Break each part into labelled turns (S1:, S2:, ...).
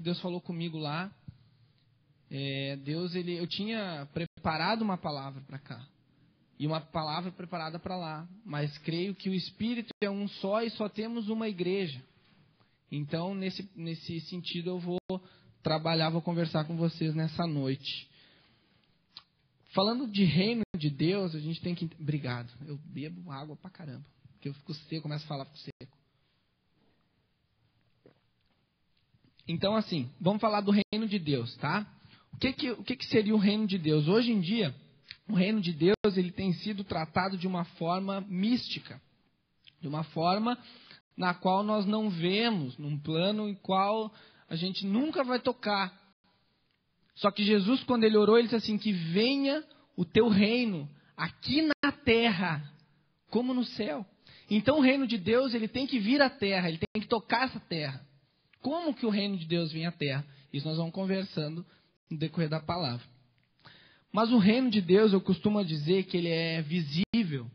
S1: que Deus falou comigo lá. Eu tinha preparado uma palavra para cá. E uma palavra preparada para lá. Mas creio que o Espírito é um só e só temos uma igreja. Então, nesse sentido, eu vou conversar com vocês nessa noite. Falando de reino de Deus, a gente tem que... Obrigado. Eu bebo água pra caramba. Porque eu fico seco, começo a falar seco. Então, assim, vamos falar do reino de Deus, tá? O que seria o reino de Deus? Hoje em dia, o reino de Deus ele tem sido tratado de uma forma mística. De uma forma na qual nós não vemos, num plano em qual a gente nunca vai tocar. Só que Jesus, quando ele orou, ele disse assim, que venha o teu reino aqui na terra, como no céu. Então o reino de Deus ele tem que vir à terra, ele tem que tocar essa terra. Como que o reino de Deus vem à terra? Isso nós vamos conversando no decorrer da palavra. Mas o reino de Deus, eu costumo dizer que ele é visível.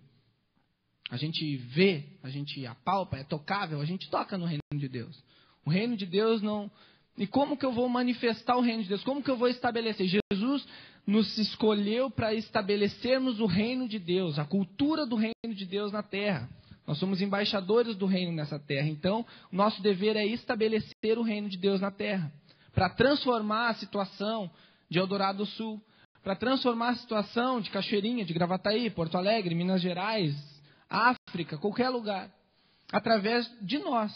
S1: A gente vê, a gente apalpa, é tocável, a gente toca no reino de Deus. O reino de Deus não... E como que eu vou manifestar o reino de Deus? Como que eu vou estabelecer? Jesus nos escolheu para estabelecermos o reino de Deus, a cultura do reino de Deus na terra. Nós somos embaixadores do reino nessa terra. Então, o nosso dever é estabelecer o reino de Deus na terra. Para transformar a situação de Eldorado do Sul. Para transformar a situação de Cachoeirinha, de Gravataí, Porto Alegre, Minas Gerais, África, qualquer lugar. Através de nós.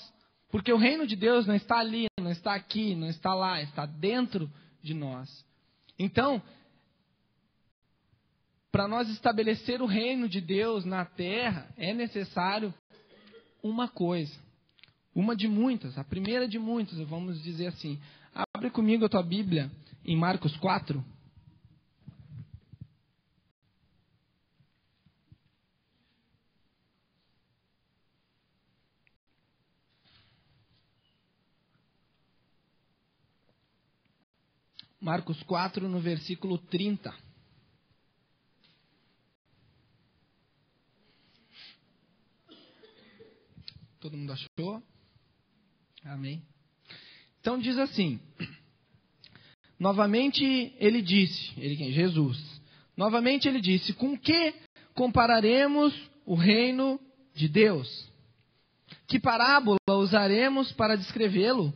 S1: Porque o reino de Deus não está ali, não está aqui, não está lá. Está dentro de nós. Então, para nós estabelecer o reino de Deus na terra, é necessário uma coisa. Uma de muitas, a primeira de muitas, vamos dizer assim. Abre comigo a tua Bíblia em Marcos 4. Marcos 4, no versículo 30. Todo mundo achou? Amém. Então diz assim. Novamente ele disse, Jesus. Novamente ele disse, com que compararemos o reino de Deus? Que parábola usaremos para descrevê-lo?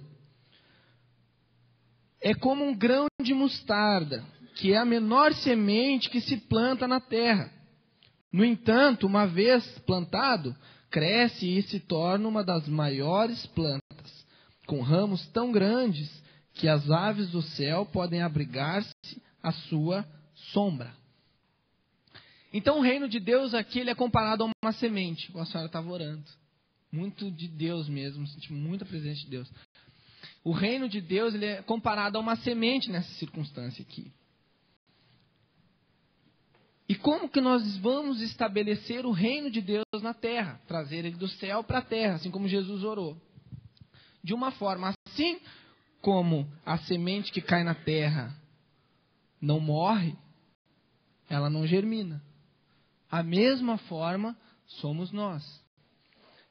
S1: É como um grão de mostarda, que é a menor semente que se planta na terra. No entanto, uma vez plantado, cresce e se torna uma das maiores plantas, com ramos tão grandes que as aves do céu podem abrigar-se à sua sombra. Então o reino de Deus aqui ele é comparado a uma semente. A senhora estava orando. Muito de Deus mesmo, senti muita presença de Deus. O reino de Deus ele é comparado a uma semente nessa circunstância aqui. E como que nós vamos estabelecer o reino de Deus na terra? Trazer ele do céu para a terra, assim como Jesus orou. De uma forma assim como a semente que cai na terra não morre, ela não germina. A mesma forma somos nós.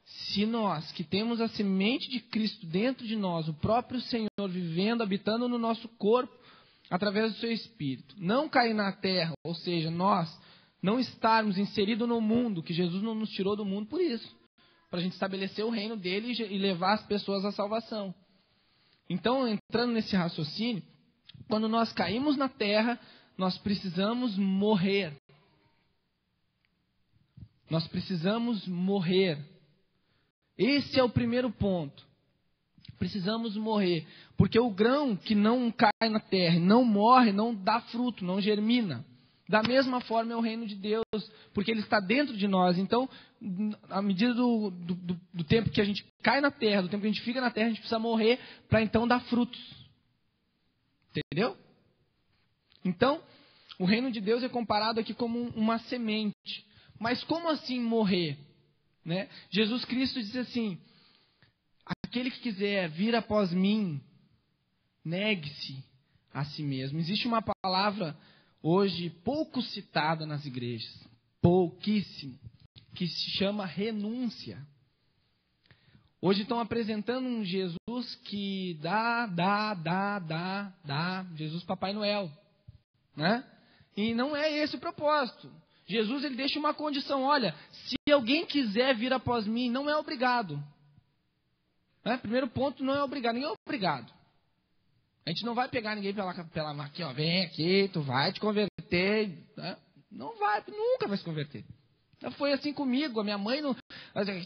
S1: Se nós, que temos a semente de Cristo dentro de nós, o próprio Senhor vivendo, habitando no nosso corpo, através do seu Espírito, não cair na terra, ou seja, nós não estarmos inseridos no mundo, que Jesus não nos tirou do mundo por isso, para a gente estabelecer o reino dele e levar as pessoas à salvação. Então, entrando nesse raciocínio, quando nós caímos na terra, nós precisamos morrer. Nós precisamos morrer. Esse é o primeiro ponto. Precisamos morrer. Porque o grão que não cai na terra, não morre, não dá fruto, não germina. Da mesma forma é o reino de Deus, porque ele está dentro de nós. Então, à medida do tempo que a gente cai na terra, do tempo que a gente fica na terra, a gente precisa morrer para então dar frutos. Entendeu? Então, o reino de Deus é comparado aqui como uma semente. Mas como assim morrer? Né? Jesus Cristo diz assim, aquele que quiser vir após mim, negue-se a si mesmo. Existe uma palavra hoje pouco citada nas igrejas, pouquíssimo, que se chama renúncia. Hoje estão apresentando um Jesus que dá. Jesus Papai Noel. Né? E não é esse o propósito. Jesus, ele deixa uma condição. Olha, se alguém quiser vir após mim, não é obrigado. Né? Primeiro ponto, não é obrigado. Ninguém é obrigado. A gente não vai pegar ninguém pela aqui, ó, vem aqui, tu vai te converter. Né? Não vai, nunca vai se converter. Então foi assim comigo. A minha mãe não...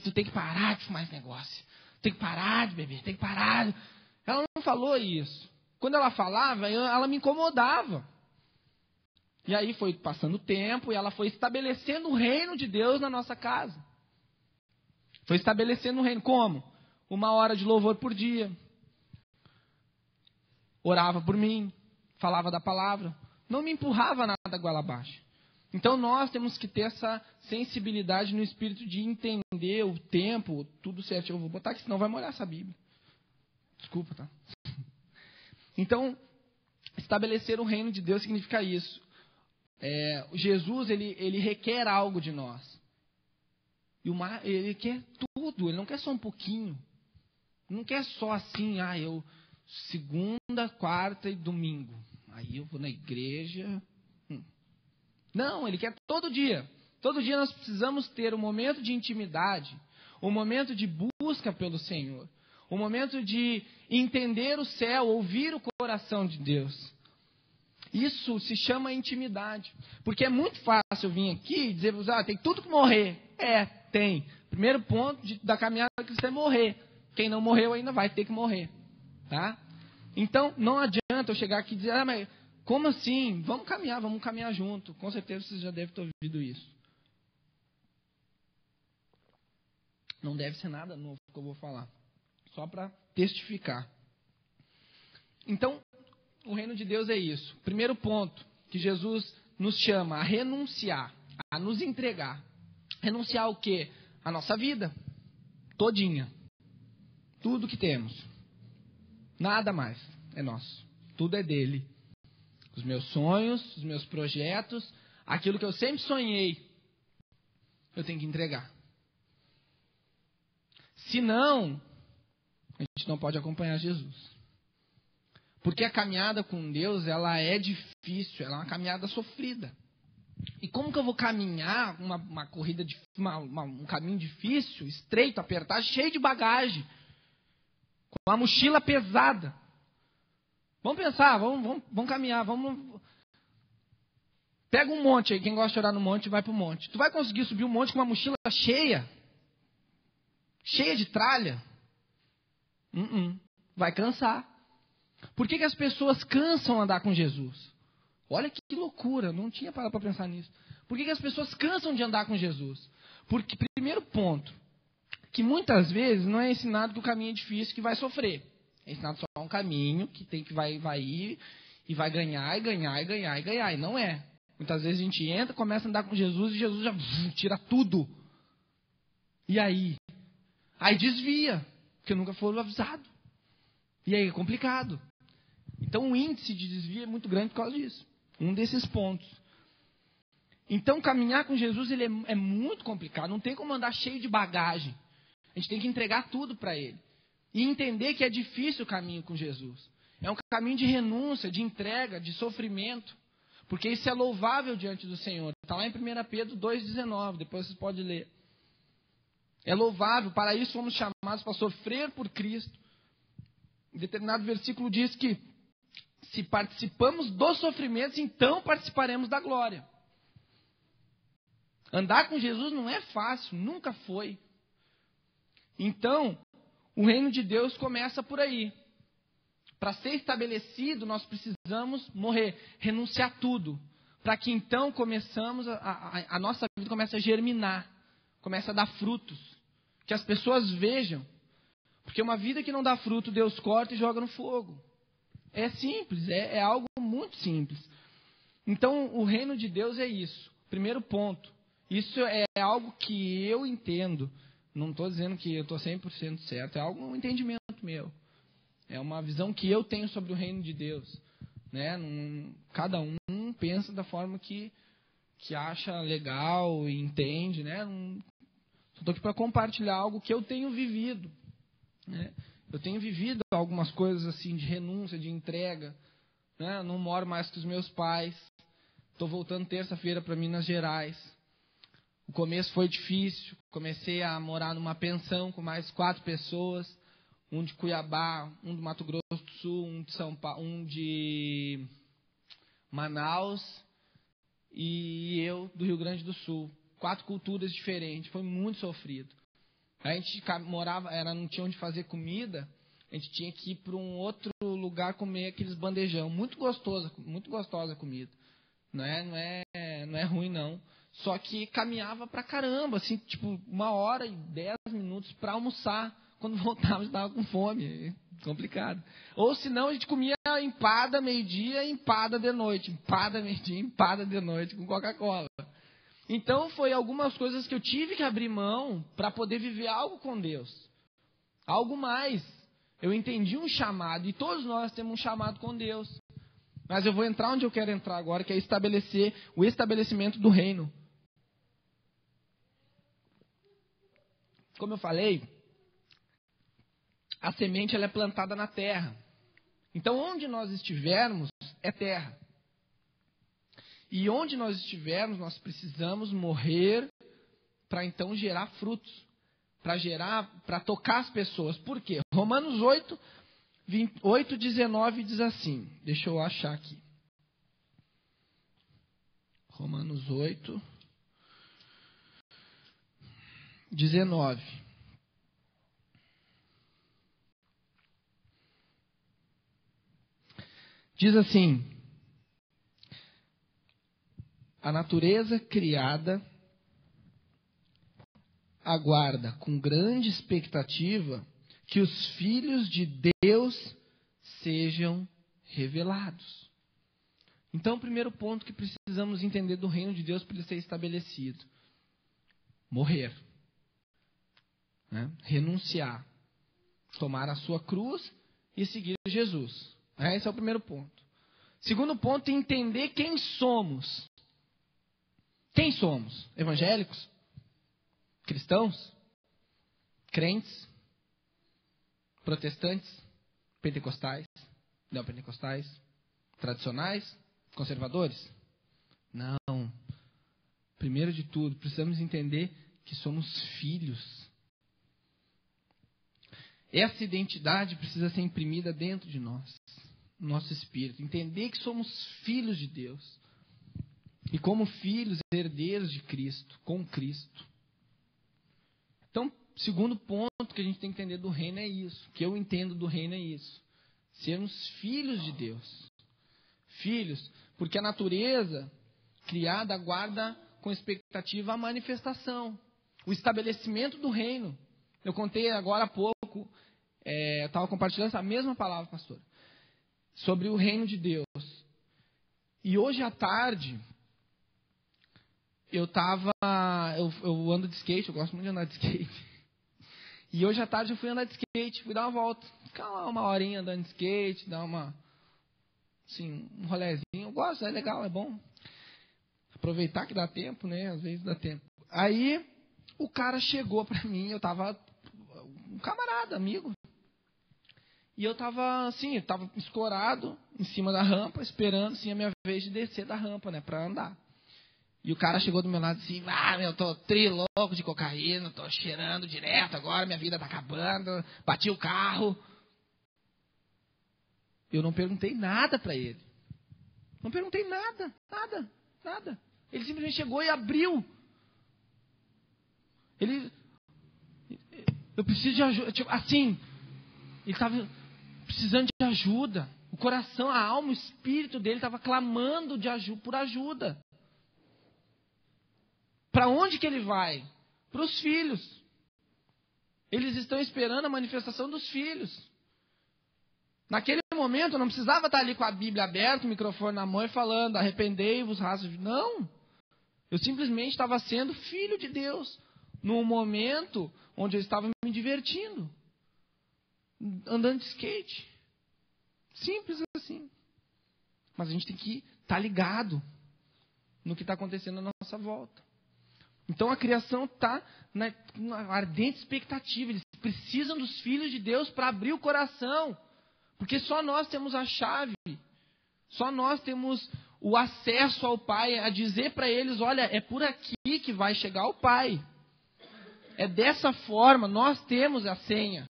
S1: Tu tem que parar de fumar esse negócio. Tem que parar de beber, tem que parar. Ela não falou isso. Quando ela falava, ela me incomodava. E aí foi passando o tempo e ela foi estabelecendo o reino de Deus na nossa casa. Foi estabelecendo o reino. Como? 1 hora de louvor por dia. Orava por mim, falava da palavra. Não me empurrava nada goela abaixo. Então nós temos que ter essa sensibilidade no espírito de entender o tempo, tudo certo. Eu vou botar aqui, senão vai molhar essa Bíblia. Desculpa, tá? Então, estabelecer o reino de Deus significa isso. Jesus, ele requer algo de nós. E ele quer tudo, ele não quer só um pouquinho. Não quer só assim, eu segunda, quarta e domingo. Aí eu vou na igreja... Não, ele quer todo dia. Todo dia nós precisamos ter um momento de intimidade, um momento de busca pelo Senhor, um momento de entender o céu, ouvir o coração de Deus. Isso se chama intimidade. Porque é muito fácil vir aqui e dizer, tem tudo que morrer. Tem. Primeiro ponto da caminhada cristã é morrer. Quem não morreu ainda vai ter que morrer. Tá? Então, não adianta eu chegar aqui e dizer, mas... Como assim? Vamos caminhar junto. Com certeza vocês já devem ter ouvido isso. Não deve ser nada novo que eu vou falar. Só para testificar. Então, o reino de Deus é isso. Primeiro ponto que Jesus nos chama a renunciar, a nos entregar. Renunciar ao quê? A nossa vida. Todinha. Tudo que temos. Nada mais é nosso. Tudo é dele. Os meus sonhos, os meus projetos, aquilo que eu sempre sonhei, eu tenho que entregar. Senão, a gente não pode acompanhar Jesus. Porque a caminhada com Deus, ela é difícil, ela é uma caminhada sofrida. E como que eu vou caminhar uma corrida, um caminho difícil, estreito, apertado, cheio de bagagem, com uma mochila pesada? Vamos pensar, vamos caminhar, Pega um monte aí, quem gosta de orar no monte, vai pro monte. Tu vai conseguir subir um monte com uma mochila cheia de tralha? Vai cansar. Por que as pessoas cansam andar com Jesus? Olha que loucura, não tinha parado para pensar nisso. Por que as pessoas cansam de andar com Jesus? Porque, primeiro ponto, que muitas vezes não é ensinado que o caminho é difícil, que vai sofrer. É ensinado só um caminho que vai ir e vai ganhar. E não é. Muitas vezes a gente entra, começa a andar com Jesus e Jesus já tira tudo. E aí? Aí desvia, porque nunca foi avisado. E aí é complicado. Então o índice de desvio é muito grande por causa disso. Um desses pontos. Então caminhar com Jesus ele é muito complicado. Não tem como andar cheio de bagagem. A gente tem que entregar tudo para Ele. E entender que é difícil o caminho com Jesus. É um caminho de renúncia, de entrega, de sofrimento. Porque isso é louvável diante do Senhor. Está lá em 1 Pedro 2,19. Depois vocês podem ler. É louvável. Para isso fomos chamados para sofrer por Cristo. Em determinado versículo diz que se participamos dos sofrimentos, então participaremos da glória. Andar com Jesus não é fácil. Nunca foi. Então, o reino de Deus começa por aí. Para ser estabelecido, nós precisamos morrer, renunciar tudo. Para que então a nossa vida comece a germinar, comece a dar frutos. Que as pessoas vejam. Porque uma vida que não dá fruto, Deus corta e joga no fogo. É simples, é algo muito simples. Então, o reino de Deus é isso. Primeiro ponto. Isso é algo que eu entendo. Não estou dizendo que eu estou 100% certo. É algo, um entendimento meu. É uma visão que eu tenho sobre o reino de Deus. Né? Cada um pensa da forma que acha legal e entende. Né? Estou aqui para compartilhar algo que eu tenho vivido. né? Eu tenho vivido algumas coisas assim de renúncia, de entrega, né? Não moro mais com os meus pais. Estou voltando terça-feira para Minas Gerais. O começo foi difícil. Comecei a morar numa pensão com mais 4 pessoas. Um de Cuiabá, um do Mato Grosso do Sul, um de São Paulo, um de Manaus e eu do Rio Grande do Sul. 4 culturas diferentes. Foi muito sofrido. A gente morava, não tinha onde fazer comida. A gente tinha que ir para um outro lugar comer aqueles bandejão. Muito gostosa a comida. Não é ruim, não. Só que caminhava pra caramba, assim, tipo, 1h10 para almoçar. Quando voltava, estava com fome. Complicado. Ou senão a gente comia empada meio-dia e empada de noite. Empada meio-dia, empada de noite com Coca-Cola. Então foi algumas coisas que eu tive que abrir mão para poder viver algo com Deus. Algo mais. Eu entendi um chamado, e todos nós temos um chamado com Deus. Mas eu vou entrar onde eu quero entrar agora, que é estabelecer o estabelecimento do reino. Como eu falei, a semente ela é plantada na terra. Então, onde nós estivermos, é terra. E onde nós estivermos, nós precisamos morrer para então gerar frutos. Para tocar as pessoas. Por quê? Romanos 8:19 diz assim. Deixa eu achar aqui. Romanos 8:19. Diz assim: a natureza criada aguarda com grande expectativa que os filhos de Deus sejam revelados. Então, o primeiro ponto que precisamos entender do reino de Deus para ele ser estabelecido: morrer, né? Renunciar, tomar a sua cruz e seguir Jesus. Esse é o primeiro ponto. Segundo ponto, entender quem somos. Quem somos? Evangélicos? Cristãos? Crentes? Protestantes? Pentecostais? Neopentecostais? Tradicionais? Conservadores? Não. Primeiro de tudo, precisamos entender que somos filhos. Essa identidade precisa ser imprimida dentro de nós, no nosso espírito. Entender que somos filhos de Deus. E como filhos, herdeiros de Cristo, com Cristo. Então, segundo ponto que a gente tem que entender do reino é isso. Que eu entendo do reino é isso. Sermos filhos de Deus. Filhos, porque a natureza criada aguarda com expectativa a manifestação. O estabelecimento do reino. Eu contei agora há pouco, estava compartilhando essa mesma palavra, pastor, sobre o reino de Deus. E hoje à tarde, eu ando de skate, eu gosto muito de andar de skate. E hoje à tarde eu fui andar de skate, fui dar uma volta. Ficar lá 1h andando de skate, dar um rolezinho. Eu gosto, é legal, é bom. Aproveitar que dá tempo, né? Às vezes dá tempo. Aí, o cara chegou pra mim, um camarada, amigo. E eu tava escorado em cima da rampa, esperando assim, a minha vez de descer da rampa, né? Pra andar. E o cara chegou do meu lado assim, eu tô trilouco de cocaína, tô cheirando direto agora, minha vida tá acabando, bati o carro. Eu não perguntei nada pra ele. Não perguntei nada. Ele simplesmente chegou e abriu. Eu preciso de ajuda, tipo, assim, ele estava precisando de ajuda. O coração, a alma, o espírito dele estava clamando por ajuda. Para onde que ele vai? Para os filhos. Eles estão esperando a manifestação dos filhos. Naquele momento, eu não precisava estar ali com a Bíblia aberta, o microfone na mão e falando, arrependei-vos, raça de... Não. Eu simplesmente estava sendo filho de Deus. Num momento onde eu estava me divertindo. Andando de skate. Simples assim. Mas a gente tem que estar ligado no que está acontecendo à nossa volta. Então a criação está na ardente expectativa. Eles precisam dos filhos de Deus para abrir o coração. Porque só nós temos a chave. Só nós temos o acesso ao Pai, a dizer para eles, olha, é por aqui que vai chegar o Pai. É dessa forma, nós temos a senha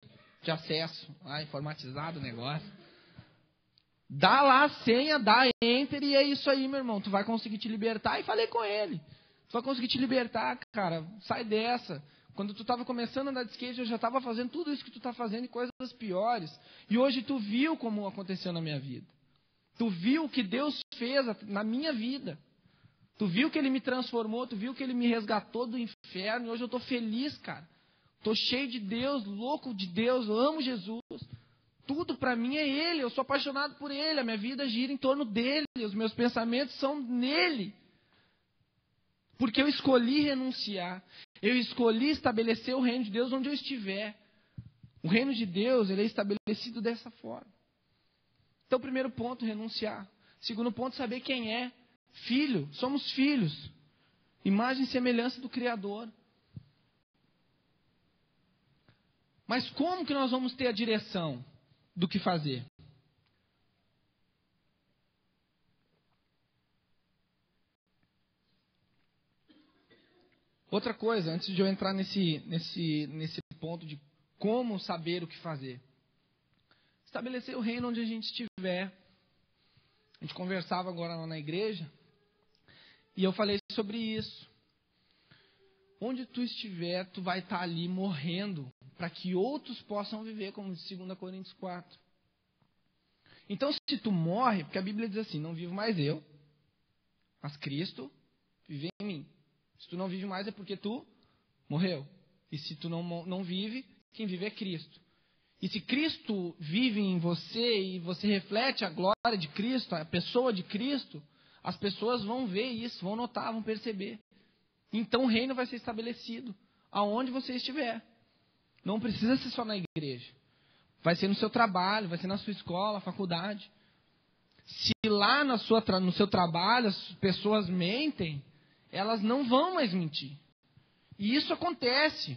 S1: de acesso. Informatizado o negócio. Dá lá a senha, dá enter e é isso aí, meu irmão. Tu vai conseguir te libertar. E falei com ele. Tu vai conseguir te libertar, cara. Sai dessa. Quando tu estava começando a andar de skate, eu já estava fazendo tudo isso que tu está fazendo e coisas piores. E hoje tu viu como aconteceu na minha vida. Tu viu o que Deus fez na minha vida. Tu viu que Ele me transformou, tu viu que Ele me resgatou do inferno. E hoje eu estou feliz, cara. Estou cheio de Deus, louco de Deus, eu amo Jesus. Tudo para mim é Ele, eu sou apaixonado por Ele. A minha vida gira em torno dEle, os meus pensamentos são nele. Porque eu escolhi renunciar. Eu escolhi estabelecer o reino de Deus onde eu estiver. O reino de Deus, ele é estabelecido dessa forma. Então, primeiro ponto, renunciar. Segundo ponto, saber quem é. Filho, somos filhos. Imagem e semelhança do Criador. Mas como que nós vamos ter a direção do que fazer? Outra coisa, antes de eu entrar nesse ponto de como saber o que fazer. Estabelecer o reino onde a gente estiver. A gente conversava agora lá na igreja e eu falei sobre isso. Onde tu estiver, tu vai estar ali morrendo para que outros possam viver, como diz 2 Coríntios 4. Então, se tu morre, porque a Bíblia diz assim, não vivo mais eu, mas Cristo vive em mim. Se tu não vive mais é porque tu morreu. E se tu não vive, quem vive é Cristo. E se Cristo vive em você e você reflete a glória de Cristo, a pessoa de Cristo, as pessoas vão ver isso, vão notar, vão perceber. Então o reino vai ser estabelecido aonde você estiver. Não precisa ser só na igreja. Vai ser no seu trabalho, vai ser na sua escola, faculdade. Se lá no seu trabalho as pessoas mentem, elas não vão mais mentir. E isso acontece.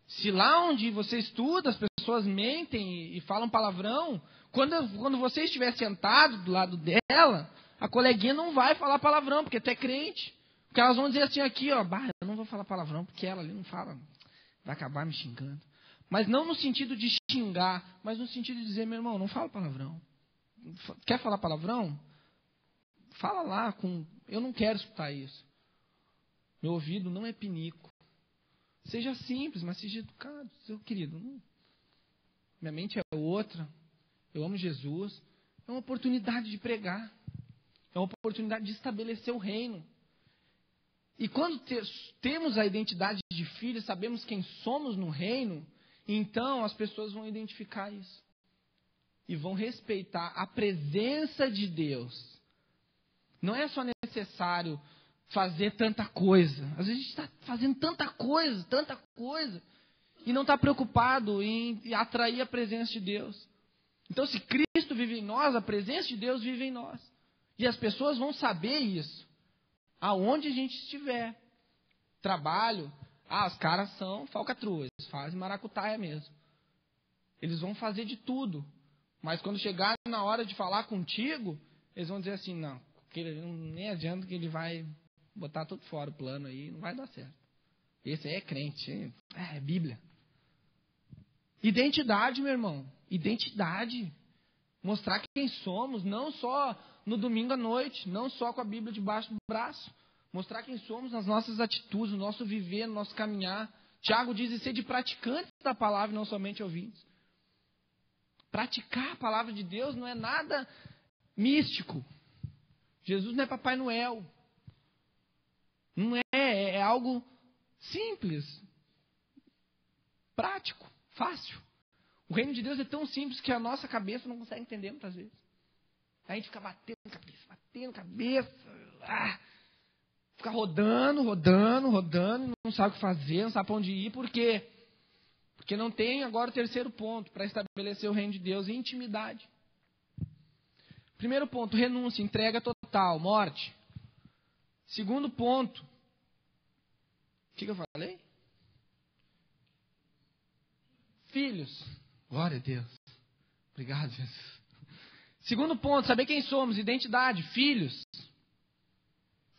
S1: Se lá onde você estuda as pessoas mentem e falam palavrão, quando você estiver sentado do lado dela, a coleguinha não vai falar palavrão, porque tu é crente. Porque elas vão dizer assim aqui, ó, eu não vou falar palavrão, porque ela ali não fala, vai acabar me xingando. Mas não no sentido de xingar, mas no sentido de dizer, meu irmão, não fala palavrão. Quer falar palavrão? Fala lá, eu não quero escutar isso. Meu ouvido não é pinico. Seja simples, mas seja educado, seu querido. Minha mente é outra. Eu amo Jesus. É uma oportunidade de pregar. É uma oportunidade de estabelecer o reino. E quando temos a identidade de filho, sabemos quem somos no reino, então as pessoas vão identificar isso. E vão respeitar a presença de Deus. Não é só necessário fazer tanta coisa. Às vezes a gente está fazendo tanta coisa, e não está preocupado em atrair a presença de Deus. Então, se Cristo vive em nós, a presença de Deus vive em nós. E as pessoas vão saber isso, aonde a gente estiver. Trabalho, os caras são falcatruas, fazem maracutaia mesmo. Eles vão fazer de tudo. Mas quando chegar na hora de falar contigo, eles vão dizer assim, não, nem adianta que ele vai botar tudo fora o plano aí, não vai dar certo. Esse aí é crente, é Bíblia. Identidade, meu irmão. Identidade. Mostrar quem somos, não só no domingo à noite, não só com a Bíblia debaixo do braço. Mostrar quem somos nas nossas atitudes, no nosso viver, no nosso caminhar. Tiago diz, ser de praticantes da palavra e não somente ouvintes. Praticar a palavra de Deus não é nada místico. Jesus não é Papai Noel. Não é algo simples, prático, fácil. O reino de Deus é tão simples que a nossa cabeça não consegue entender muitas vezes. A gente fica batendo cabeça, fica rodando, não sabe o que fazer, não sabe para onde ir. Por quê? Porque não tem agora o terceiro ponto para estabelecer o reino de Deus, intimidade. Primeiro ponto, renúncia, entrega total, morte. Segundo ponto, O que eu falei? Filhos. Glória a Deus. Obrigado, Jesus. Segundo ponto, saber quem somos, identidade, filhos.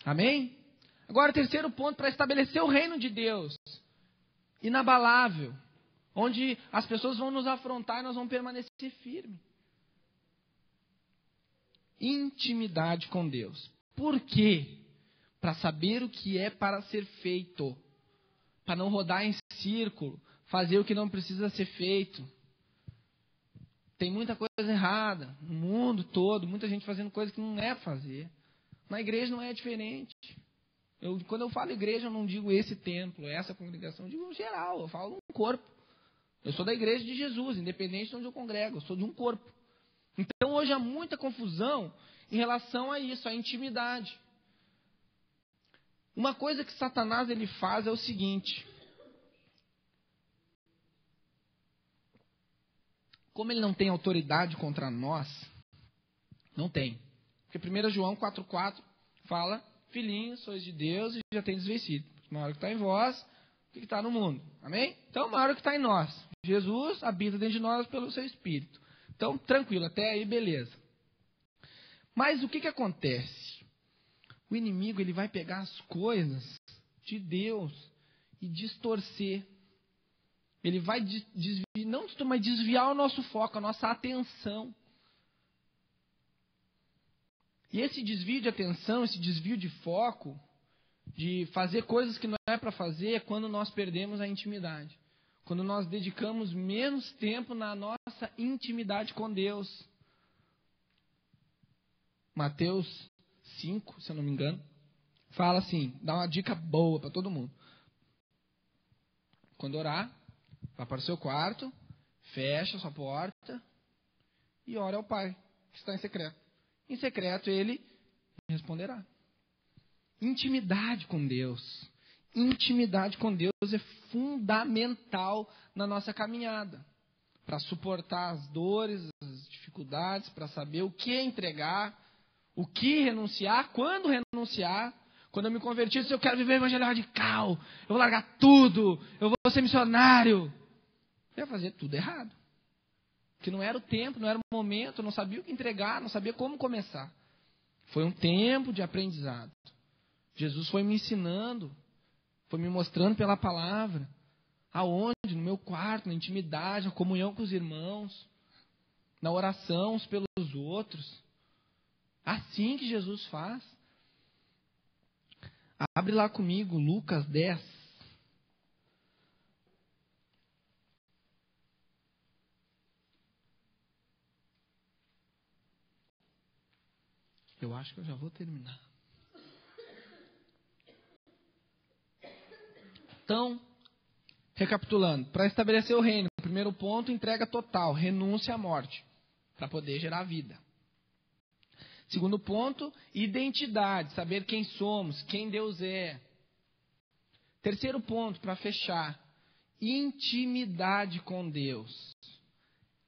S1: Amém? Agora, terceiro ponto, para estabelecer o reino de Deus, inabalável, onde as pessoas vão nos afrontar e nós vamos permanecer firmes. Intimidade com Deus. Por quê? Para saber o que é para ser feito. Para não rodar em círculo, fazer o que não precisa ser feito. Tem muita coisa errada no mundo todo, muita gente fazendo coisa que não é fazer. Na igreja não é diferente. Quando eu falo igreja, eu não digo esse templo, essa congregação, eu digo geral, eu falo um corpo. Eu sou da igreja de Jesus, independente de onde eu congrego, eu sou de um corpo. Então hoje há muita confusão em relação a isso, a intimidade. Uma coisa que Satanás ele faz é o seguinte. Como ele não tem autoridade contra nós, não tem. Porque 1 João 4,4 fala, filhinhos, sois de Deus e já tendes vencido. O maior que está em vós, o que está no mundo. Amém? Então o maior que está em nós. Jesus habita dentro de nós pelo seu Espírito. Então, tranquilo, até aí, beleza. Mas o que acontece? O inimigo ele vai pegar as coisas de Deus e distorcer. Ele vai desviar o nosso foco, a nossa atenção. E esse desvio de atenção, esse desvio de foco, de fazer coisas que não é para fazer, é quando nós perdemos a intimidade. Quando nós dedicamos menos tempo na nossa intimidade com Deus. Mateus 5, se eu não me engano, fala assim, dá uma dica boa para todo mundo. Quando orar, vá para o seu quarto, fecha a sua porta e ora ao Pai, que está em secreto. Em secreto ele responderá. Intimidade com Deus. Intimidade com Deus é fundamental na nossa caminhada. Para suportar as dores, as dificuldades, para saber o que entregar, o que renunciar, quando renunciar. Quando eu me converti, eu disse, eu quero viver o evangelho radical, eu vou largar tudo, eu vou ser missionário. Eu ia fazer tudo errado. Porque não era o tempo, não era o momento, eu não sabia o que entregar, não sabia como começar. Foi um tempo de aprendizado. Jesus foi me ensinando, foi me mostrando pela palavra. Aonde? No meu quarto, na intimidade, na comunhão com os irmãos, na oração uns pelos outros. Assim que Jesus faz. Abre lá comigo, Lucas 10. Eu acho que eu já vou terminar. Então, recapitulando, para estabelecer o reino, primeiro ponto, entrega total, renúncia à morte, para poder gerar vida. Segundo ponto, identidade, saber quem somos, quem Deus é. Terceiro ponto, para fechar, intimidade com Deus.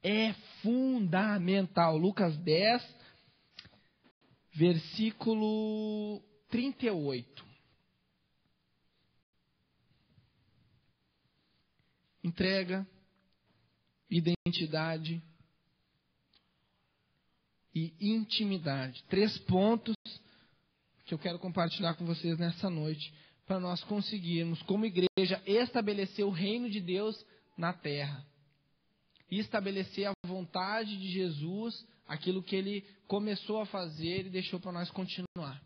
S1: É fundamental. Lucas 10, versículo 38. Entrega, identidade e intimidade. 3 pontos que eu quero compartilhar com vocês nessa noite, para nós conseguirmos, como igreja, estabelecer o reino de Deus na terra. E estabelecer a vontade de Jesus, aquilo que Ele começou a fazer e deixou para nós continuar.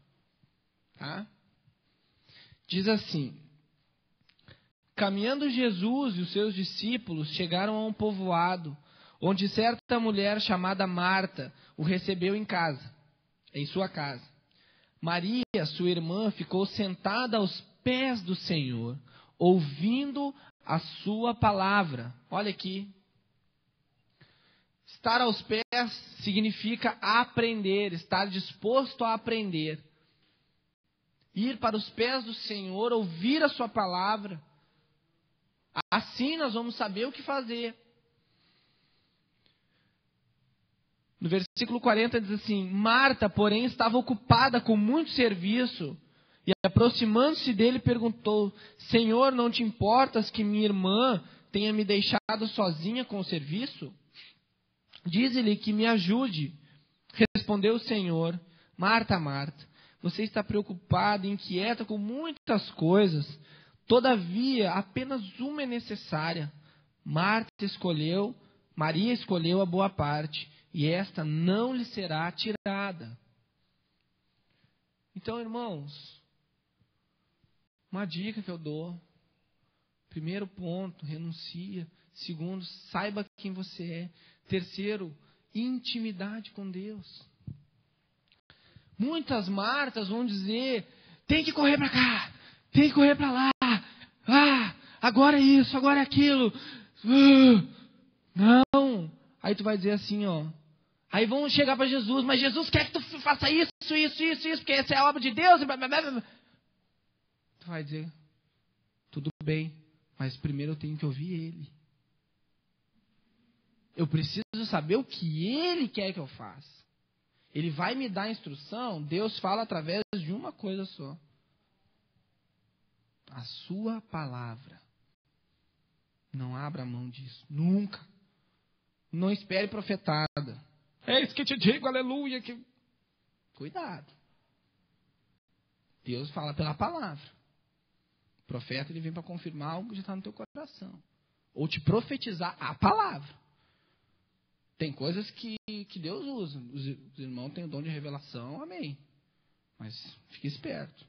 S1: Tá? Diz assim, caminhando Jesus e os seus discípulos chegaram a um povoado, onde certa mulher chamada Marta o recebeu em sua casa. Maria, sua irmã, ficou sentada aos pés do Senhor, ouvindo a sua palavra. Olha aqui. Estar aos pés significa aprender, estar disposto a aprender. Ir para os pés do Senhor, ouvir a sua palavra. Assim nós vamos saber o que fazer. No versículo 40 diz assim, Marta, porém, estava ocupada com muito serviço E aproximando-se dele, perguntou: Senhor, não te importas que minha irmã tenha me deixado sozinha com o serviço? Dize-lhe que me ajude. Respondeu o Senhor: Marta, Marta, você está preocupada e inquieta com muitas coisas. Todavia, apenas uma é necessária. Maria escolheu a boa parte, e esta não lhe será tirada. Então, irmãos, uma dica que eu dou. Primeiro ponto, renuncia. Segundo, saiba quem você é. Terceiro, intimidade com Deus. Muitas Martas vão dizer: tem que correr para cá, tem que correr para lá. Agora é isso, agora é aquilo. Não. Aí tu vai dizer assim, ó. Aí vão chegar para Jesus: mas Jesus quer que tu faça isso, porque essa é a obra de Deus. Tu vai dizer: tudo bem, mas primeiro eu tenho que ouvir Ele. Eu preciso saber o que Ele quer que eu faça. Ele vai me dar instrução. Deus fala através de uma coisa só: a sua palavra. Não abra mão disso, nunca. Não espere profetada. É isso que eu te digo, aleluia. Cuidado. Deus fala pela palavra. O profeta, ele vem para confirmar algo que já está no teu coração. Ou te profetizar a palavra. Tem coisas que Deus usa. Os irmãos têm o dom de revelação, amém. Mas fique esperto.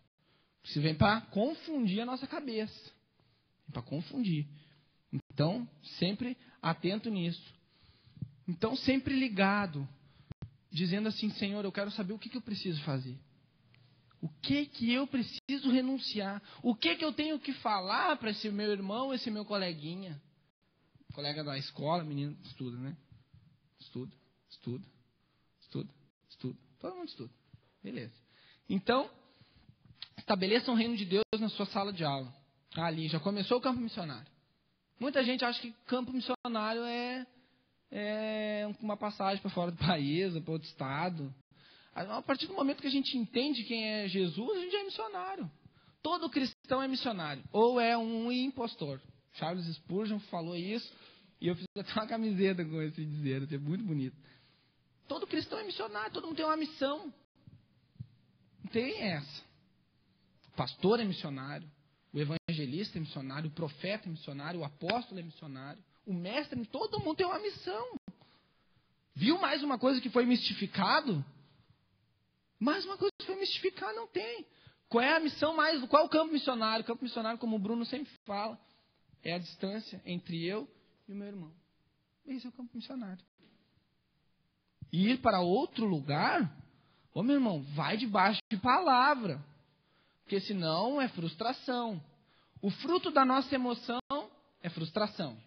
S1: Isso vem para confundir a nossa cabeça. Para confundir. Então, sempre atento nisso. Então, sempre ligado. Dizendo assim: Senhor, eu quero saber o que eu preciso fazer. O que eu preciso renunciar? O que eu tenho que falar para esse meu irmão, esse meu coleguinha? Colega da escola, menino, estuda, né? Estuda. Todo mundo estuda. Beleza. Então, estabeleça o reino de Deus na sua sala de aula. Ali, já começou o campo missionário. Muita gente acha que campo missionário é uma passagem para fora do país, para outro estado. A partir do momento que a gente entende quem é Jesus, a gente é missionário. Todo cristão é missionário. Ou é um impostor. Charles Spurgeon falou isso. E eu fiz até uma camiseta com esse dizer. É muito bonito. Todo cristão é missionário. Todo mundo tem uma missão. Não tem essa. O pastor é missionário. O evangelista é missionário. O profeta é missionário. O apóstolo é missionário. O mestre, todo mundo tem uma missão. Viu mais uma coisa que foi mistificado? Mais uma coisa que foi mistificada, não tem. Qual é a missão mais? Qual é o campo missionário? O campo missionário, como o Bruno sempre fala, é a distância entre eu e o meu irmão. Esse é o campo missionário. E ir para outro lugar, meu irmão, vai debaixo de palavra. Porque senão é frustração. O fruto da nossa emoção é frustração.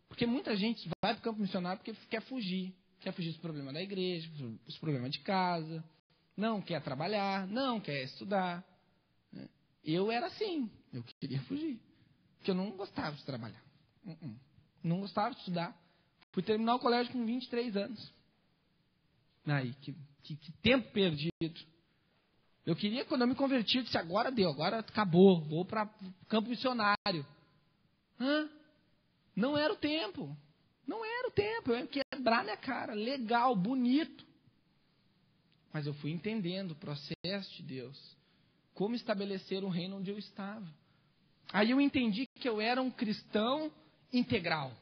S1: Porque muita gente vai para o campo missionário porque quer fugir. Quer fugir dos problemas da igreja, dos problemas de casa. Não quer trabalhar, não quer estudar. Eu era assim, eu queria fugir. Porque eu não gostava de trabalhar. Não gostava de estudar. Fui terminar o colégio com 23 anos. Aí, que tempo perdido. Eu queria, quando eu me converti, eu disse: agora deu, agora acabou, vou para o campo missionário. Não era o tempo. Eu ia quebrar minha cara. Legal, bonito. Mas eu fui entendendo o processo de Deus. Como estabelecer um reino onde eu estava. Aí eu entendi que eu era um cristão integral.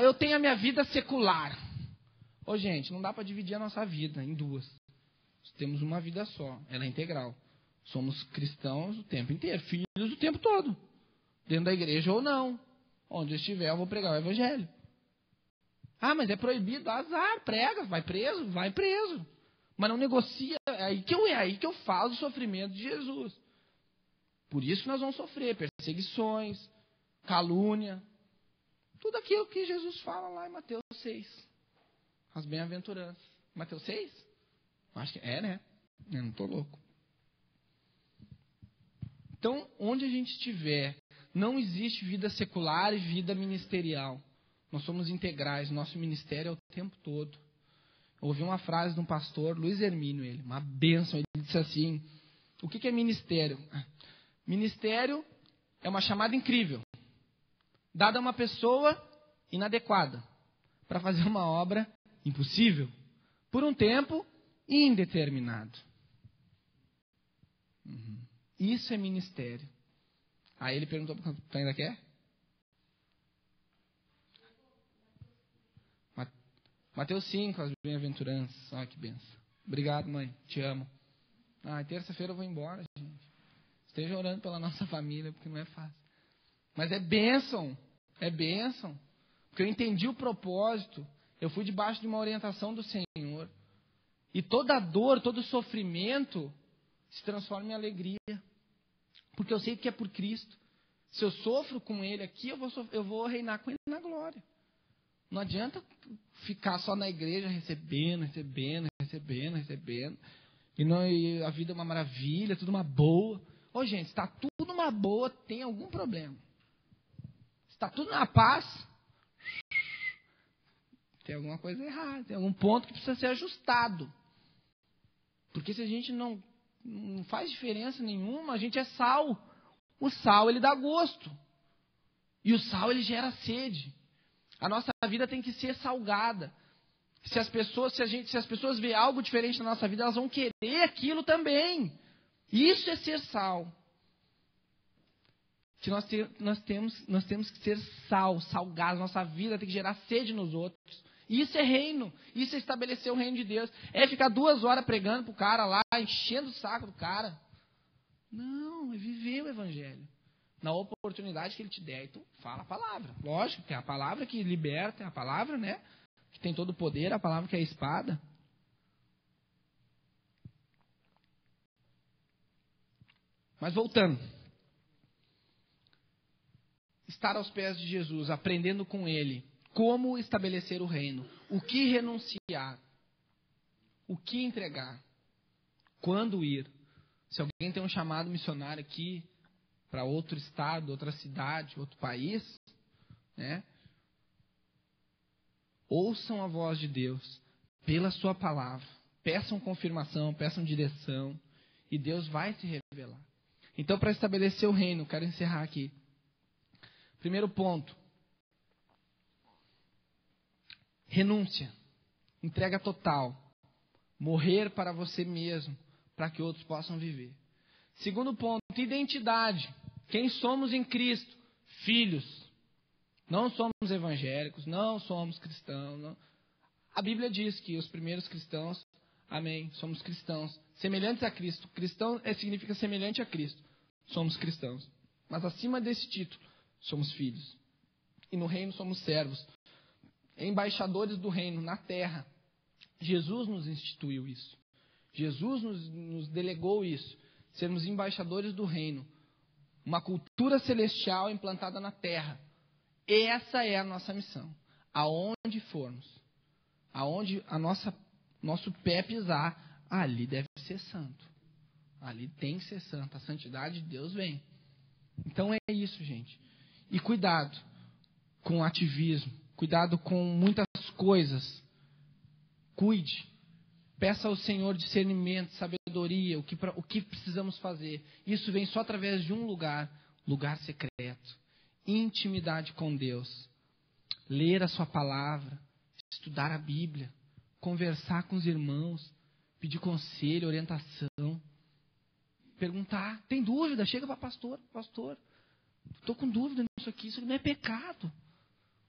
S1: Eu tenho a minha vida secular. Gente, não dá para dividir a nossa vida em duas. Nós temos uma vida só. Ela é integral. Somos cristãos o tempo inteiro. Filhos o tempo todo. Dentro da igreja ou não. Onde eu estiver, eu vou pregar o evangelho. Mas é proibido. Azar, prega, vai preso. Mas não negocia. É aí que eu falo do sofrimento de Jesus. Por isso que nós vamos sofrer perseguições, calúnia. Tudo aquilo que Jesus fala lá em Mateus 6. As bem-aventuranças. Mateus 6? Acho que é, né? Eu não estou louco. Então, onde a gente estiver, não existe vida secular e vida ministerial. Nós somos integrais, nosso ministério é o tempo todo. ouvi uma frase de um pastor, Luiz Hermínio, uma bênção. Ele disse assim: o que é ministério? Ministério é uma chamada incrível, dada a uma pessoa inadequada, para fazer uma obra impossível, por um tempo indeterminado. Isso é ministério. Aí ele perguntou: tu ainda quer? Mateus 5, as bem-aventuranças. Olha que benção. Obrigado, mãe. Te amo. Terça-feira eu vou embora, gente. Esteja orando pela nossa família, porque não é fácil. Mas é bênção. É bênção. Porque eu entendi o propósito. Eu fui debaixo de uma orientação do Senhor. E toda dor, todo sofrimento se transforma em alegria. Porque eu sei que é por Cristo. Se eu sofro com Ele aqui, eu vou reinar com Ele na glória. Não adianta ficar só na igreja recebendo. E a vida é uma maravilha, tudo uma boa. Gente, se está tudo uma boa, tem algum problema. Se está tudo na paz, tem alguma coisa errada. Tem algum ponto que precisa ser ajustado. Porque se a gente não faz diferença nenhuma, a gente é sal. O sal, ele dá gosto. E o sal, ele gera sede. A nossa vida tem que ser salgada. Se as pessoas verem algo diferente na nossa vida, elas vão querer aquilo também. Isso é ser sal. Que nós temos que ser sal, salgados. Nossa vida tem que gerar sede nos outros. Isso é reino. Isso é estabelecer o reino de Deus. É ficar 2 horas pregando pro cara lá, enchendo o saco do cara. Não, é viver o evangelho. Na oportunidade que ele te der, tu fala a palavra. Lógico, que é a palavra que liberta, é a palavra, né, que tem todo o poder, a palavra que é a espada. Mas voltando. Estar aos pés de Jesus, aprendendo com Ele como estabelecer o reino, o que renunciar, o que entregar, quando ir. Se alguém tem um chamado missionário aqui, para outro estado, outra cidade, outro país, né? Ouçam a voz de Deus pela sua palavra. Peçam confirmação, peçam direção. E Deus vai se revelar. Então, para estabelecer o reino, quero encerrar aqui. Primeiro ponto. Renúncia. Entrega total. Morrer para você mesmo, para que outros possam viver. Segundo ponto, identidade. Quem somos em Cristo? Filhos. Não somos evangélicos, não somos cristãos. Não. A Bíblia diz que os primeiros cristãos, amém, somos cristãos, semelhantes a Cristo. Cristão significa semelhante a Cristo. Somos cristãos. Mas acima desse título, somos filhos. E no reino somos servos. Embaixadores do reino na terra. Jesus nos instituiu isso. Jesus nos delegou isso. Sermos embaixadores do reino. Uma cultura celestial implantada na terra. Essa é a nossa missão. Aonde formos, aonde nosso pé pisar, ali deve ser santo. Ali tem que ser santo. A santidade de Deus vem. Então é isso, gente. E cuidado com o ativismo. Cuidado com muitas coisas. Cuide. Peça ao Senhor discernimento, sabedoria, o que precisamos fazer. Isso vem só através de um lugar secreto. Intimidade com Deus. Ler a sua palavra, estudar a Bíblia, conversar com os irmãos, pedir conselho, orientação, perguntar. Tem dúvida? Chega para pastor. Estou com dúvida nisso aqui, isso não é pecado.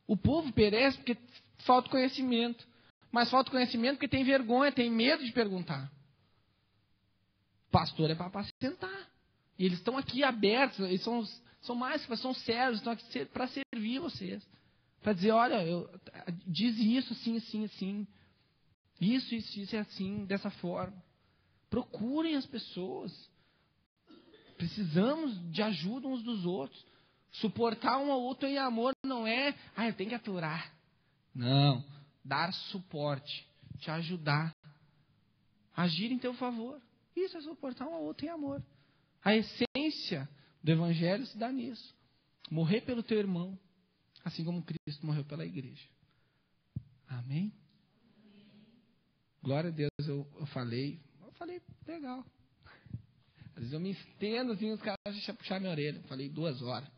S1: O povo perece porque falta conhecimento. Mas falta conhecimento porque tem vergonha, tem medo de perguntar. Pastor é para apacentar. E eles estão aqui abertos, eles são mais que são sérios, estão aqui para servir vocês. Para dizer, olha, diz isso, assim. Isso é assim, dessa forma. Procurem as pessoas. Precisamos de ajuda uns dos outros. Suportar um ao outro em amor não é, eu tenho que aturar. Não. Dar suporte. Te ajudar. Agir em teu favor. Isso é suportar um ao outro em amor. A essência do Evangelho se dá nisso. Morrer pelo teu irmão. Assim como Cristo morreu pela igreja. Amém? glória a Deus, eu falei legal. Às vezes eu me estendo assim, os caras puxaram minha orelha. Falei 2 horas.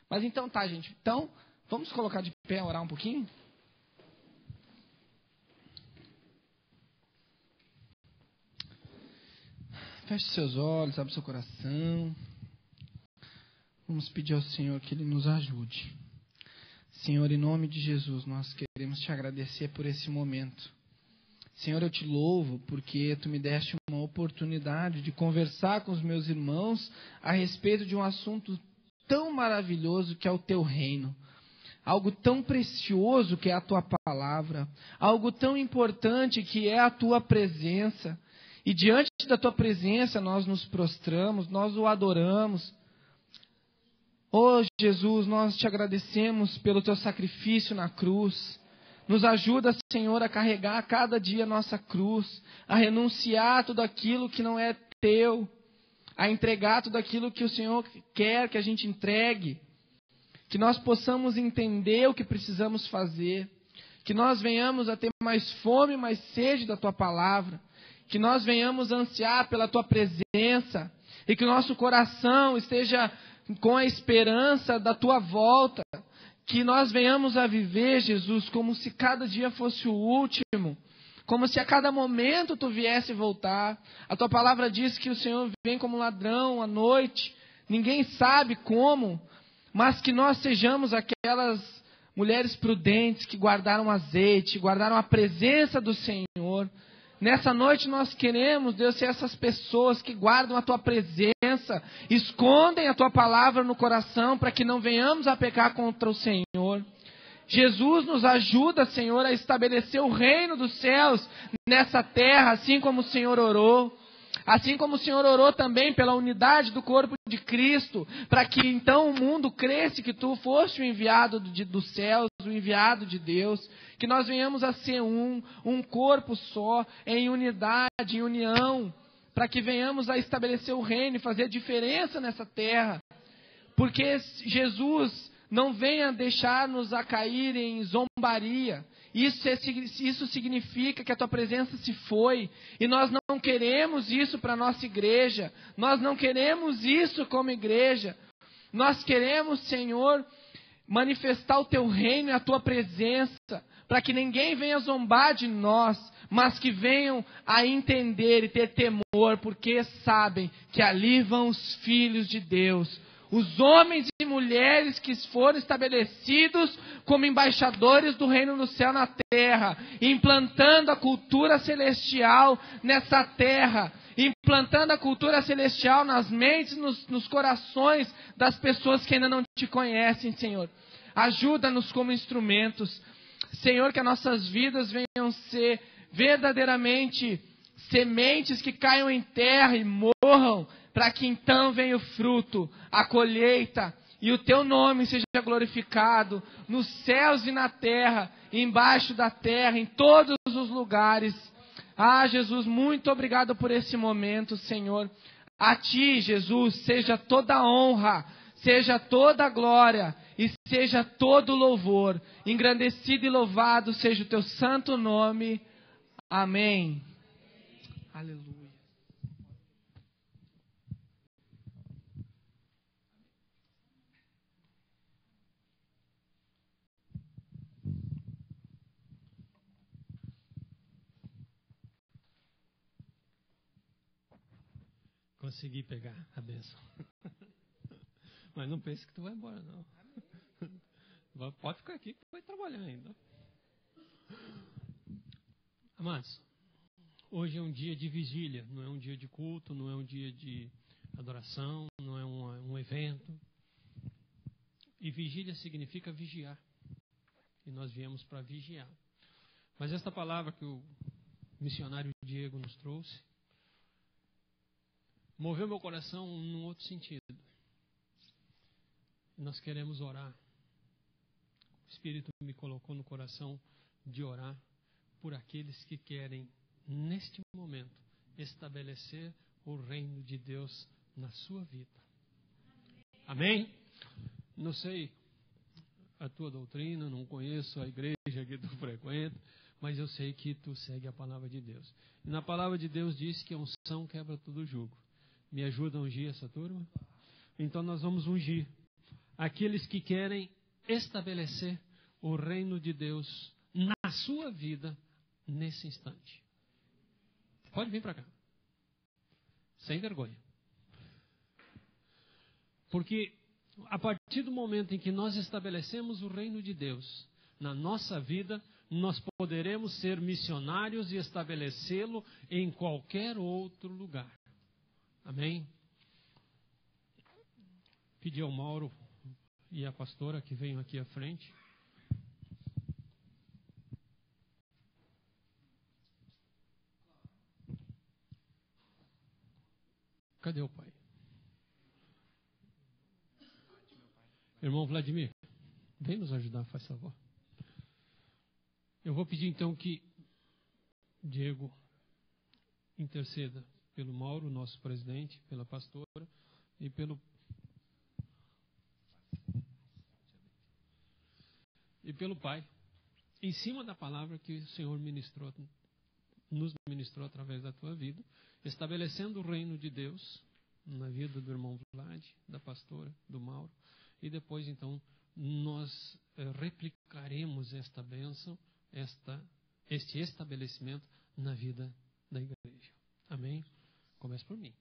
S1: Mas então tá, gente. Então, vamos colocar de pé, orar um pouquinho? Feche seus olhos, abre seu coração. Vamos pedir ao Senhor que Ele nos ajude. Senhor, em nome de Jesus, nós queremos te agradecer por esse momento. Senhor, eu te louvo porque tu me deste uma oportunidade de conversar com os meus irmãos a respeito de um assunto tão maravilhoso que é o teu reino. Algo tão precioso que é a tua palavra. Algo tão importante que é a tua presença. E diante da tua presença nós nos prostramos, nós o adoramos. Oh Jesus, nós te agradecemos pelo teu sacrifício na cruz. Nos ajuda, Senhor, a carregar cada dia a nossa cruz, a renunciar tudo aquilo que não é teu, a entregar tudo aquilo que o Senhor quer que a gente entregue, que nós possamos entender o que precisamos fazer, que nós venhamos a ter mais fome, mais sede da tua palavra, que nós venhamos ansiar pela tua presença e que o nosso coração esteja com a esperança da tua volta, que nós venhamos a viver, Jesus, como se cada dia fosse o último, como se a cada momento tu viesse voltar. A tua palavra diz que o Senhor vem como ladrão à noite, ninguém sabe como, mas que nós sejamos aquelas mulheres prudentes que guardaram azeite, guardaram a presença do Senhor. Nessa noite nós queremos, Deus, ser essas pessoas que guardam a tua presença, escondem a tua palavra no coração para que não venhamos a pecar contra o Senhor. Jesus nos ajuda, Senhor, a estabelecer o reino dos céus nessa terra, assim como o Senhor orou. Assim como o Senhor orou também pela unidade do corpo de Cristo, para que então o mundo cresce que tu foste o enviado dos céus, o enviado de Deus, que nós venhamos a ser um corpo só, em unidade, em união, para que venhamos a estabelecer o reino e fazer a diferença nessa terra. Porque Jesus não venha deixar-nos a cair em zombaria. Isso significa que a tua presença se foi. E nós não queremos isso para a nossa igreja. Nós não queremos isso como igreja. Nós queremos, Senhor, manifestar o teu reino e a tua presença, para que ninguém venha zombar de nós, mas que venham a entender e ter temor, porque sabem que ali vão os filhos de Deus. Os homens e mulheres que foram estabelecidos como embaixadores do reino do céu na terra, implantando a cultura celestial nessa terra, implantando a cultura celestial nas mentes, nos corações das pessoas que ainda não te conhecem, Senhor. Ajuda-nos como instrumentos, Senhor, que as nossas vidas venham ser verdadeiramente sementes que caiam em terra e morram, para que então venha o fruto, a colheita, e o teu nome seja glorificado nos céus e na terra, embaixo da terra, em todos os lugares. Ah, Jesus, muito obrigado por esse momento, Senhor. A ti, Jesus, seja toda a honra, seja toda a glória e seja todo o louvor. Engrandecido e louvado seja o teu santo nome. Amém. Aleluia.
S2: Consegui pegar a bênção. Mas não pense que tu vai embora, não. Pode ficar aqui que tu vai trabalhar ainda. Amados, hoje é um dia de vigília, não é um dia de culto, não é um dia de adoração, não é um evento. E vigília significa vigiar. E nós viemos para vigiar. Mas esta palavra que o missionário Diego nos trouxe moveu meu coração num outro sentido. Nós queremos orar. O Espírito me colocou no coração de orar por aqueles que querem, neste momento, estabelecer o reino de Deus na sua vida. Amém? Não sei a tua doutrina, não conheço a igreja que tu frequenta, mas eu sei que tu segue a palavra de Deus. E na palavra de Deus diz que a unção quebra todo jugo. Me ajuda a ungir essa turma? Então nós vamos ungir aqueles que querem estabelecer o reino de Deus na sua vida nesse instante. Pode vir para cá. Sem vergonha. Porque a partir do momento em que nós estabelecemos o reino de Deus na nossa vida, nós poderemos ser missionários e estabelecê-lo em qualquer outro lugar. Amém? Pedi ao Mauro e à pastora que venham aqui à frente. Cadê o pai? Irmão Vladimir, vem nos ajudar, faz favor. Eu vou pedir então que Diego interceda pelo Mauro, nosso presidente, pela pastora e pelo pai, em cima da palavra que o Senhor nos ministrou através da tua vida, estabelecendo o reino de Deus na vida do irmão Vlad, da pastora, do Mauro, e depois então nós replicaremos esta bênção, este estabelecimento na vida da igreja. Amém? Comece por mim.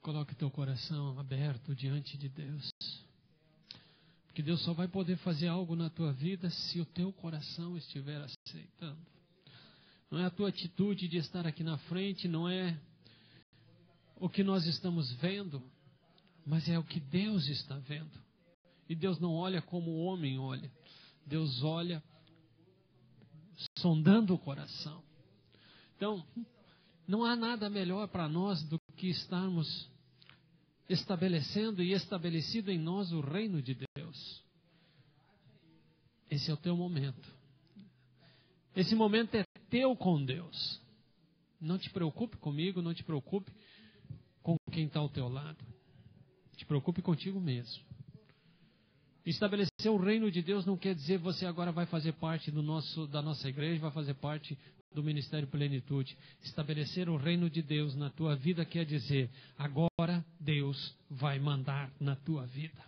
S2: Coloque teu coração aberto diante de Deus. Porque Deus só vai poder fazer algo na tua vida se o teu coração estiver aceitando. Não é a tua atitude de estar aqui na frente, não é o que nós estamos vendo, mas é o que Deus está vendo. E Deus não olha como o homem olha. Deus olha sondando o coração. Então, não há nada melhor para nós do que estarmos estabelecendo e estabelecido em nós o reino de Deus. Esse é o teu momento. Esse momento é teu com Deus. Não te preocupe comigo, não te preocupe com quem está ao teu lado. Te preocupe contigo mesmo. Estabelecer o reino de Deus não quer dizer você agora vai fazer parte da nossa igreja, vai fazer parte do Ministério Plenitude. Estabelecer o reino de Deus na tua vida quer dizer, agora Deus vai mandar na tua vida.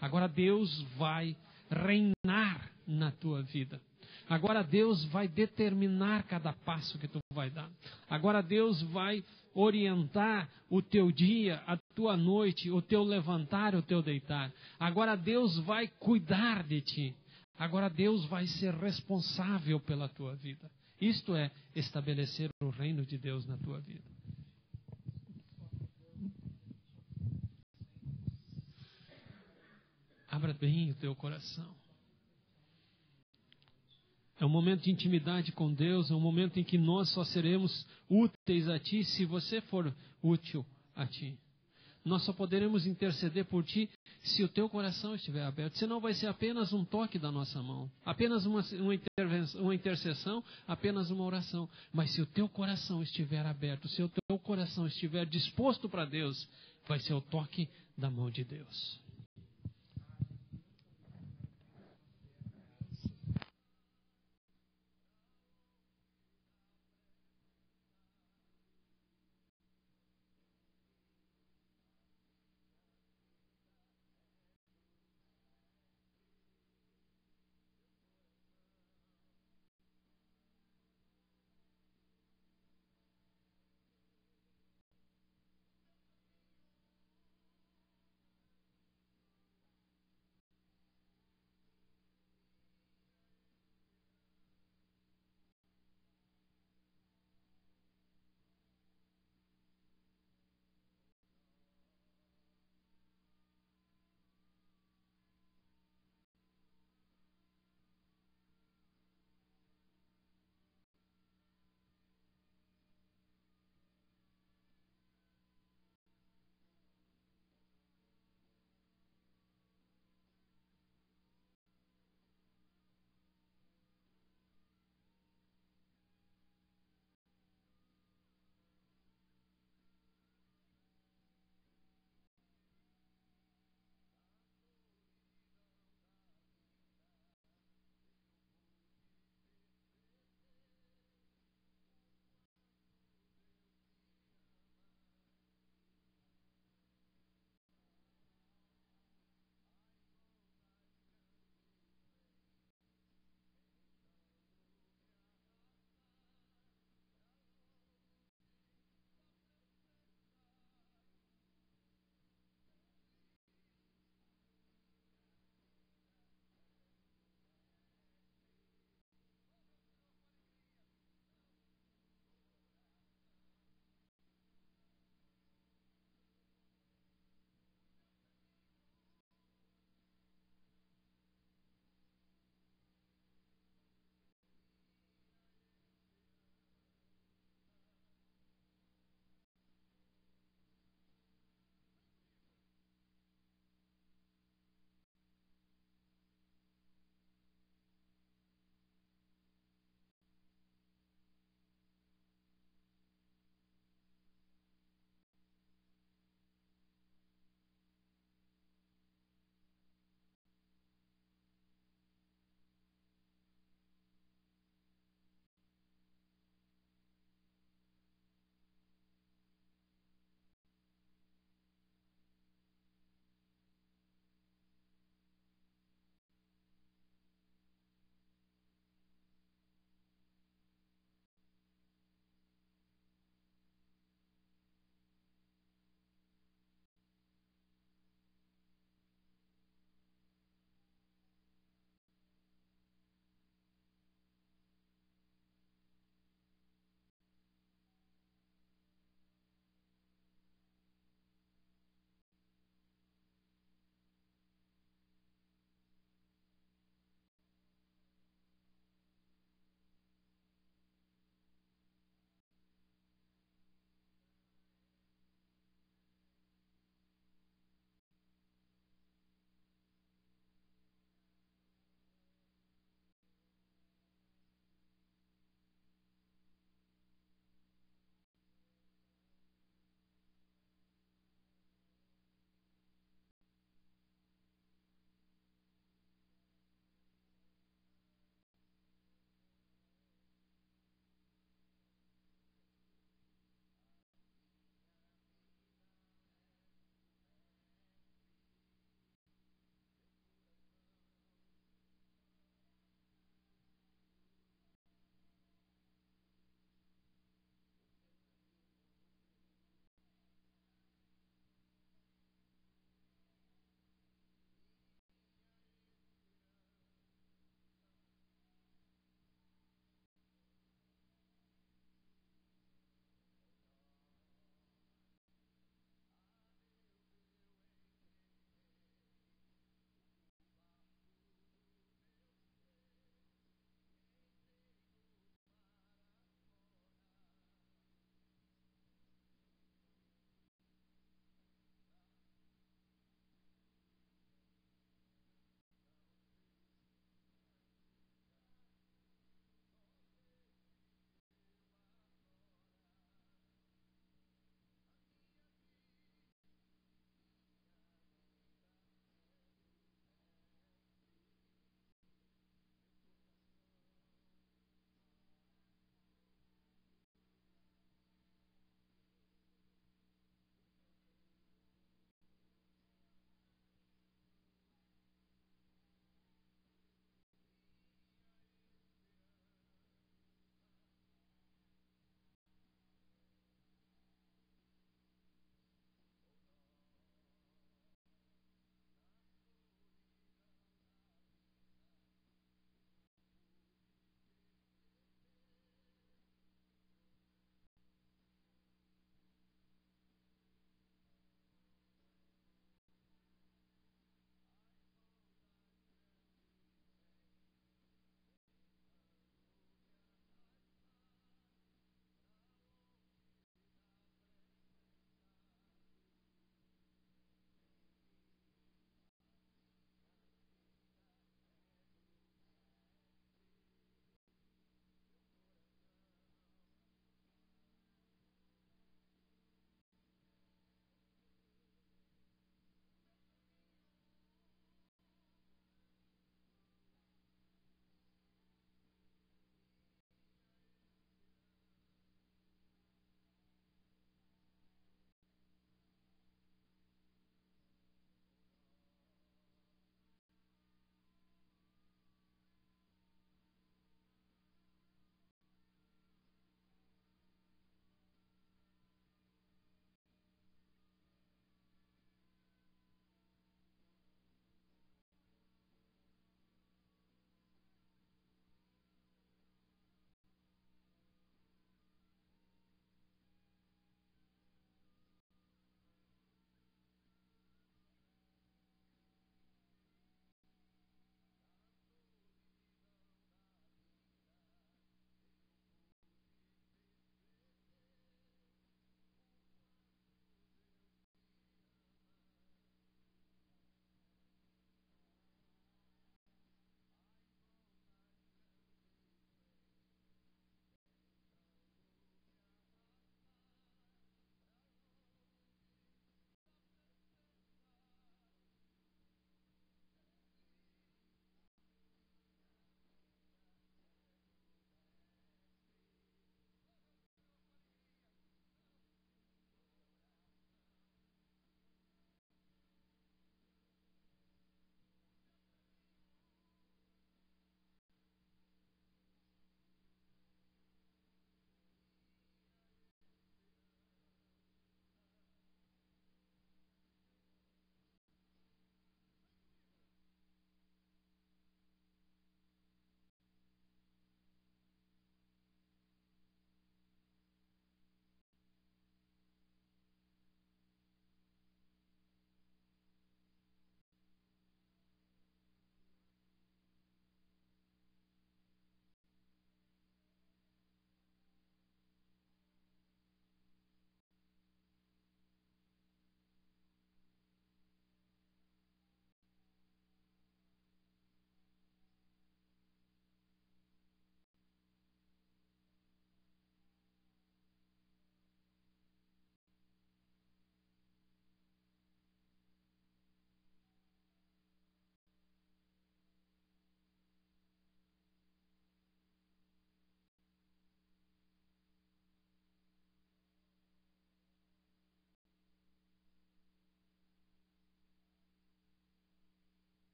S2: Agora Deus vai reinar na tua vida. Agora Deus vai determinar cada passo que tu vai dar. Agora Deus vai orientar o teu dia, a tua noite, o teu levantar, o teu deitar. Agora Deus vai cuidar de ti. Agora Deus vai ser responsável pela tua vida. Isto é estabelecer o reino de Deus na tua vida. Abra bem o teu coração. É um momento de intimidade com Deus, é um momento em que nós só seremos úteis a Ti se você for útil a Ti. Nós só poderemos interceder por Ti se o teu coração estiver aberto. Senão vai ser apenas um toque da nossa mão, apenas uma intercessão, apenas uma oração. Mas se o teu coração estiver aberto, se o teu coração estiver disposto para Deus, vai ser o toque da mão de Deus.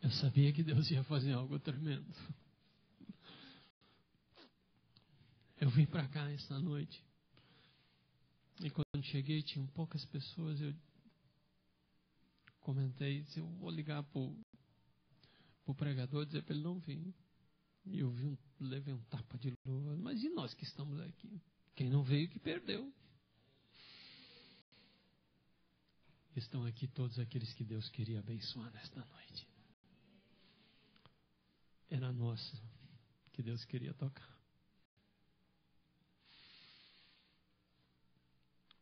S2: Eu sabia que Deus ia fazer algo tremendo. Eu vim para cá esta noite. E quando cheguei, tinham poucas pessoas. Eu comentei, disse, eu vou ligar para o pregador, dizer para ele não vir. E eu levei um tapa de luva. Mas e nós que estamos aqui? Quem não veio que perdeu. Estão aqui todos aqueles que Deus queria abençoar nesta noite. Era nossa que Deus queria tocar.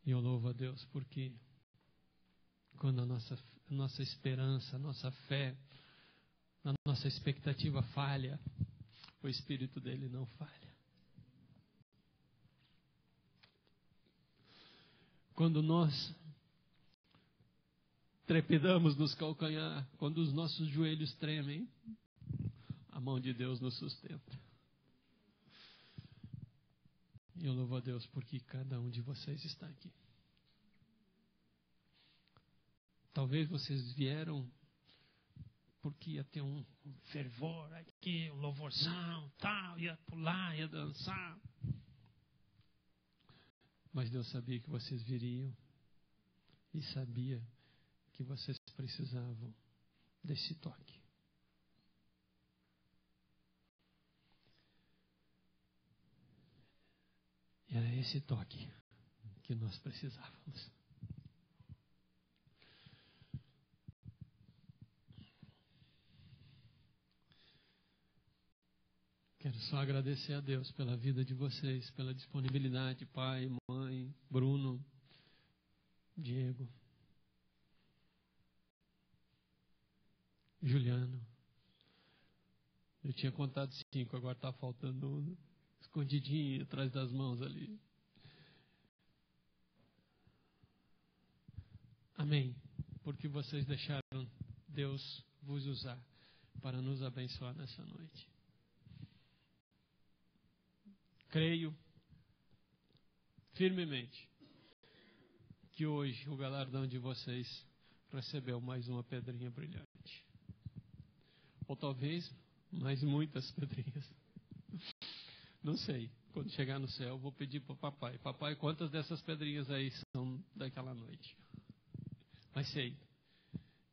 S2: E eu louvo a Deus porque quando a nossa esperança, a nossa fé, a nossa expectativa falha, o Espírito dele não falha. Quando nós trepidamos nos calcanhar, quando os nossos joelhos tremem, a mão de Deus nos sustenta. E eu louvo a Deus porque cada um de vocês está aqui. Talvez vocês vieram porque ia ter um fervor aqui, um louvorzão, tal, ia pular, ia dançar. Mas Deus sabia que vocês viriam e sabia que vocês precisavam desse toque. E era esse toque que nós precisávamos. Quero só agradecer a Deus pela vida de vocês, pela disponibilidade, pai, mãe, Bruno, Diego, Juliano. Eu tinha contado 5, agora está faltando um, escondidinho atrás das mãos ali. Amém. Porque vocês deixaram Deus vos usar para nos abençoar nessa noite. Creio firmemente que hoje o galardão de vocês recebeu mais uma pedrinha brilhante. Ou talvez mais muitas pedrinhas. Não sei. Quando chegar no céu, vou pedir para o papai. Papai, quantas dessas pedrinhas aí são daquela noite? Mas sei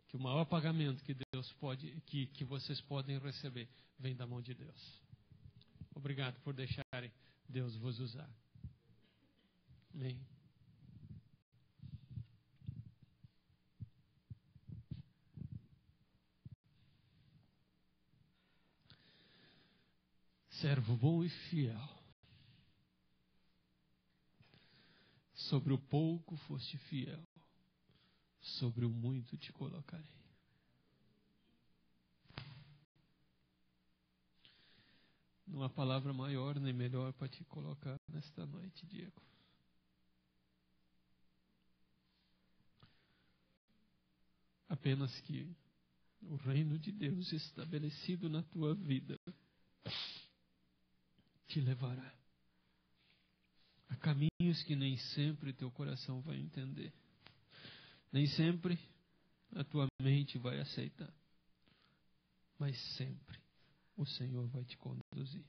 S2: que o maior pagamento que Deus pode, que vocês podem receber, vem da mão de Deus. Obrigado por deixarem Deus vos usar. Amém. Servo bom e fiel. Sobre o pouco foste fiel, sobre o muito te colocarei. Não há palavra maior nem melhor para te colocar nesta noite, Diego. Apenas que o reino de Deus estabelecido na tua vida te levará a caminhos que nem sempre teu coração vai entender. Nem sempre a tua mente vai aceitar. Mas sempre o Senhor vai te conduzir.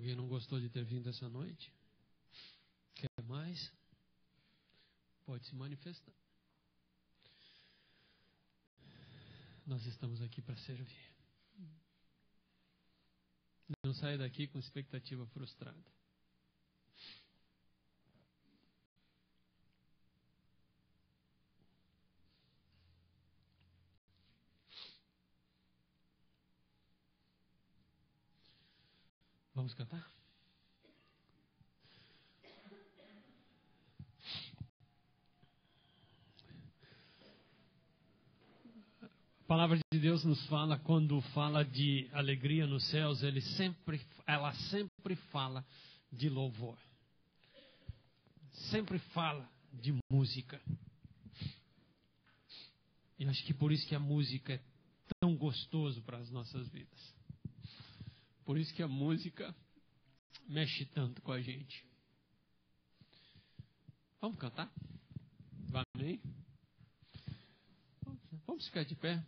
S2: Alguém não gostou de ter vindo essa noite? Quer mais? Pode se manifestar. Nós estamos aqui para servir. Não saia daqui com expectativa frustrada. Vamos cantar? A palavra de Deus nos fala, quando fala de alegria nos céus, ela sempre fala de louvor. Sempre fala de música. E acho que por isso que a música é tão gostoso para as nossas vidas. Por isso que a música mexe tanto com a gente. Vamos cantar? Amém? Vamos ficar de pé.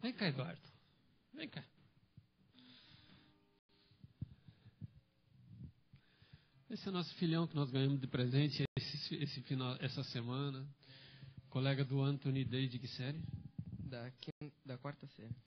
S2: Vem cá, Eduardo. Vem cá. Esse é o nosso filhão que nós ganhamos de presente essa semana. Colega do Anthony desde que série?
S3: Da quarta série.